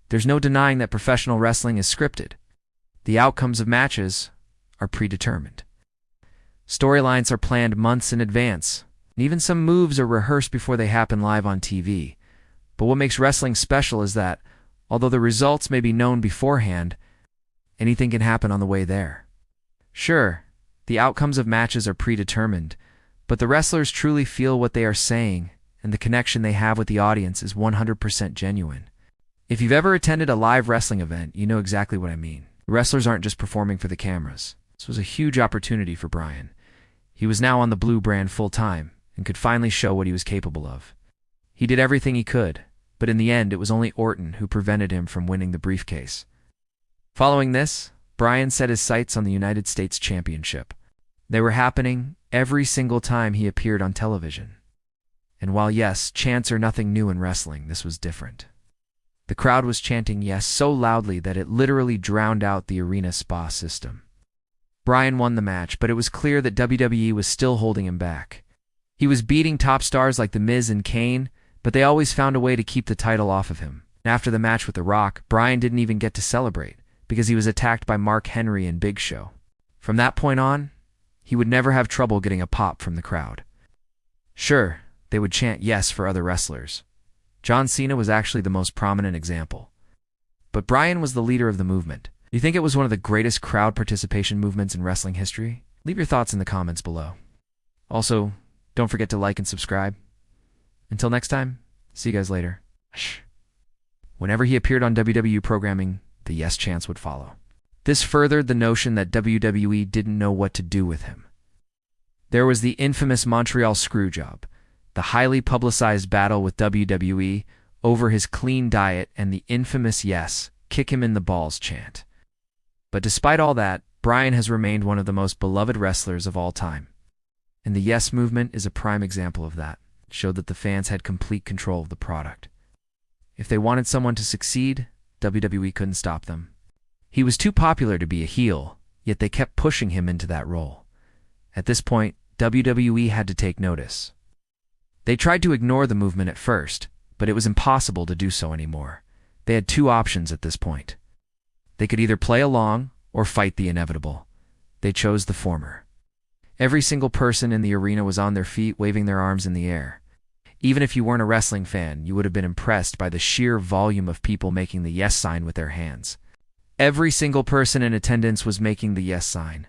There's no denying that professional wrestling is scripted. The outcomes of matches are predetermined. Storylines are planned months in advance, and even some moves are rehearsed before they happen live on TV. But what makes wrestling special is that, although the results may be known beforehand, anything can happen on the way there. Sure, the outcomes of matches are predetermined, but the wrestlers truly feel what they are saying, and the connection they have with the audience is 100% genuine. If you've ever attended a live wrestling event, you know exactly what I mean. The wrestlers aren't just performing for the cameras. This was a huge opportunity for Bryan. He was now on the Blue brand full-time and could finally show what he was capable of. He did everything he could, but in the end it was only Orton who prevented him from winning the briefcase. Following this, Bryan set his sights on the United States Championship. They were happening every single time he appeared on television. And while yes, chants are nothing new in wrestling, this was different. The crowd was chanting yes so loudly that it literally drowned out the arena spa system. Bryan won the match, but it was clear that WWE was still holding him back. He was beating top stars like The Miz and Kane, but they always found a way to keep the title off of him. After the match with The Rock, Bryan didn't even get to celebrate, because he was attacked by Mark Henry and Big Show. From that point on, he would never have trouble getting a pop from the crowd. Sure, they would chant yes for other wrestlers. John Cena was actually the most prominent example. But Bryan was the leader of the movement. Do you think it was one of the greatest crowd participation movements in wrestling history? Leave your thoughts in the comments below. Also, don't forget to like and subscribe. Until next time, see you guys later. Whenever he appeared on WWE programming, the yes chants would follow. This furthered the notion that WWE didn't know what to do with him. There was the infamous Montreal Screwjob, the highly publicized battle with WWE over his clean diet, and the infamous yes, kick him in the balls chant. But despite all that, Bryan has remained one of the most beloved wrestlers of all time. And the yes movement is a prime example of that. It showed that the fans had complete control of the product. If they wanted someone to succeed, WWE couldn't stop them. He was too popular to be a heel, yet they kept pushing him into that role. At this point, WWE had to take notice. They tried to ignore the movement at first, but it was impossible to do so anymore. They had two options at this point. They could either play along or fight the inevitable. They chose the former. Every single person in the arena was on their feet, waving their arms in the air. Even if you weren't a wrestling fan, you would have been impressed by the sheer volume of people making the yes sign with their hands. Every single person in attendance was making the yes sign.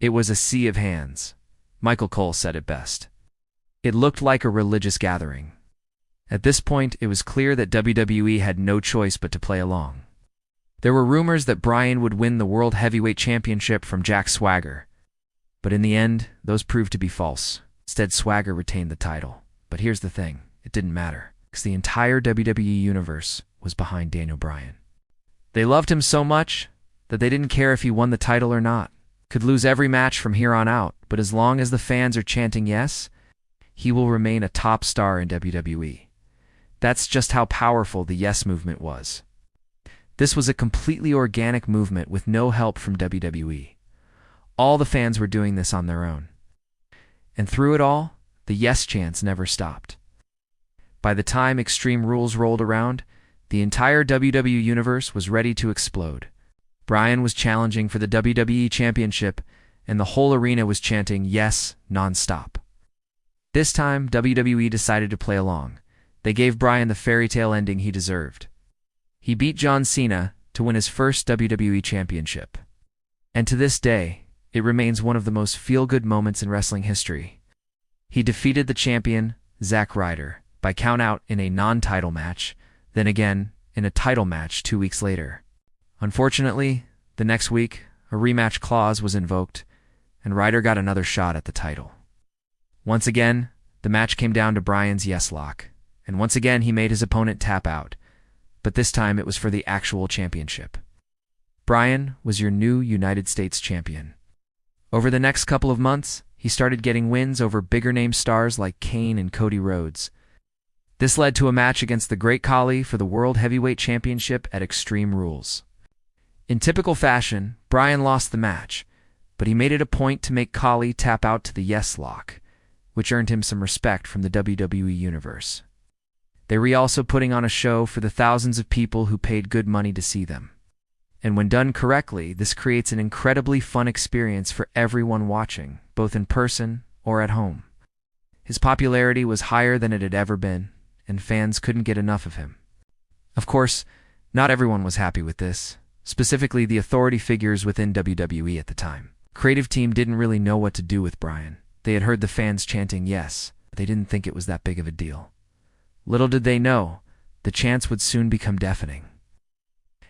It was a sea of hands. Michael Cole said it best. It looked like a religious gathering. At this point, it was clear that WWE had no choice but to play along. There were rumors that Bryan would win the World Heavyweight Championship from Jack Swagger. But in the end, those proved to be false. Instead, Swagger retained the title. But here's the thing, it didn't matter, because the entire WWE Universe was behind Daniel Bryan. They loved him so much that they didn't care if he won the title or not. Could lose every match from here on out, but as long as the fans are chanting yes, he will remain a top star in WWE. That's just how powerful the yes movement was. This was a completely organic movement with no help from WWE. All the fans were doing this on their own. And through it all, the yes chants never stopped. By the time Extreme Rules rolled around, the entire WWE Universe was ready to explode. Bryan was challenging for the WWE Championship, and the whole arena was chanting yes non-stop. This time, WWE decided to play along. They gave Bryan the fairy tale ending he deserved. He beat John Cena to win his first WWE Championship. And to this day, it remains one of the most feel-good moments in wrestling history. He defeated the champion, Zack Ryder, by count-out in a non-title match, then again in a title match 2 weeks later. Unfortunately, the next week, a rematch clause was invoked, and Ryder got another shot at the title. Once again, the match came down to Bryan's yes lock, and once again he made his opponent tap out, but this time it was for the actual championship. Bryan was your new United States champion. Over the next couple of months, he started getting wins over bigger-name stars like Kane and Cody Rhodes. This led to a match against the Great Khali for the World Heavyweight Championship at Extreme Rules. In typical fashion, Bryan lost the match, but he made it a point to make Khali tap out to the yes lock, which earned him some respect from the WWE Universe. They were also putting on a show for the thousands of people who paid good money to see them. And when done correctly, this creates an incredibly fun experience for everyone watching, both in person or at home. His popularity was higher than it had ever been, and fans couldn't get enough of him. Of course, not everyone was happy with this, specifically the authority figures within WWE at the time. Creative team didn't really know what to do with Bryan. They had heard the fans chanting yes, but they didn't think it was that big of a deal. Little did they know, the chants would soon become deafening.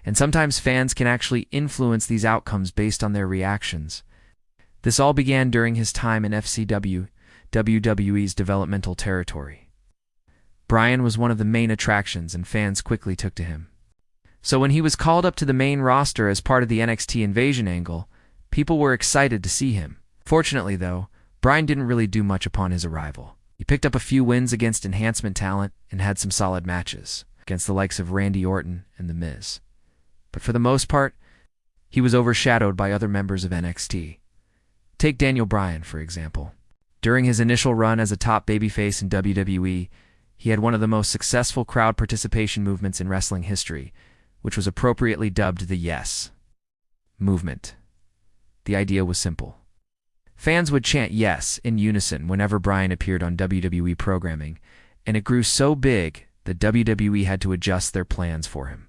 And sometimes fans can actually influence these outcomes based on their reactions. This all began during his time in FCW, WWE's developmental territory. Bryan was one of the main attractions, and fans quickly took to him. So when he was called up to the main roster as part of the NXT Invasion angle, people were excited to see him. Fortunately, though, Bryan didn't really do much upon his arrival. He picked up a few wins against enhancement talent and had some solid matches against the likes of Randy Orton and The Miz. But for the most part, he was overshadowed by other members of NXT. Take Daniel Bryan, for example. During his initial run as a top babyface in WWE, he had one of the most successful crowd participation movements in wrestling history, which was appropriately dubbed the Yes movement. The idea was simple. Fans would chant yes in unison whenever Bryan appeared on WWE programming, and it grew so big that WWE had to adjust their plans for him.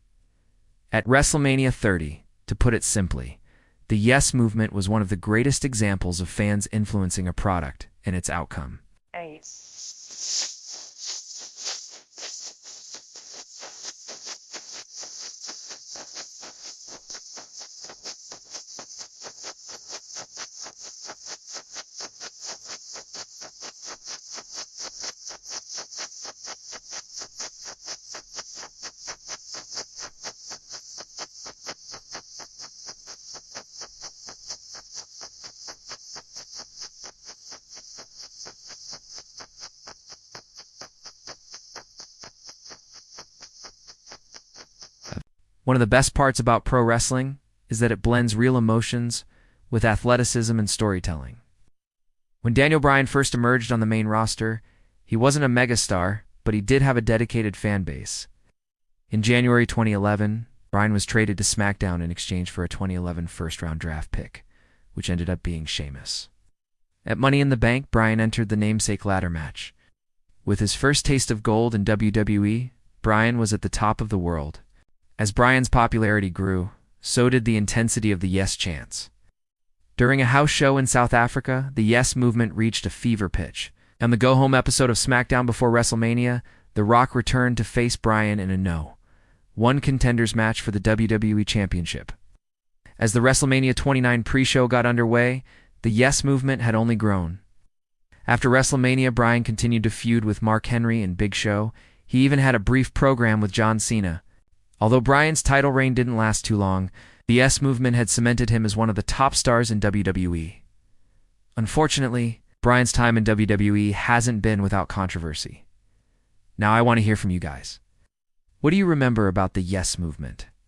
At WrestleMania 30, to put it simply, the Yes movement was one of the greatest examples of fans influencing a product and its outcome. One of the best parts about pro wrestling is that it blends real emotions with athleticism and storytelling. When Daniel Bryan first emerged on the main roster, he wasn't a megastar, but he did have a dedicated fan base. In January 2011, Bryan was traded to SmackDown in exchange for a 2011 first-round draft pick, which ended up being Sheamus. At Money in the Bank, Bryan entered the namesake ladder match. With his first taste of gold in WWE, Bryan was at the top of the world. As Bryan's popularity grew, so did the intensity of the Yes chants. During a house show in South Africa, the Yes movement reached a fever pitch. On the go-home episode of SmackDown before WrestleMania, The Rock returned to face Bryan in a No.1 contenders match for the WWE Championship. As the WrestleMania 29 pre-show got underway, the Yes movement had only grown. After WrestleMania, Bryan continued to feud with Mark Henry and Big Show. He even had a brief program with John Cena. Although Bryan's title reign didn't last too long, the Yes movement had cemented him as one of the top stars in WWE. Unfortunately, Bryan's time in WWE hasn't been without controversy. Now I want to hear from you guys. What do you remember about the Yes movement?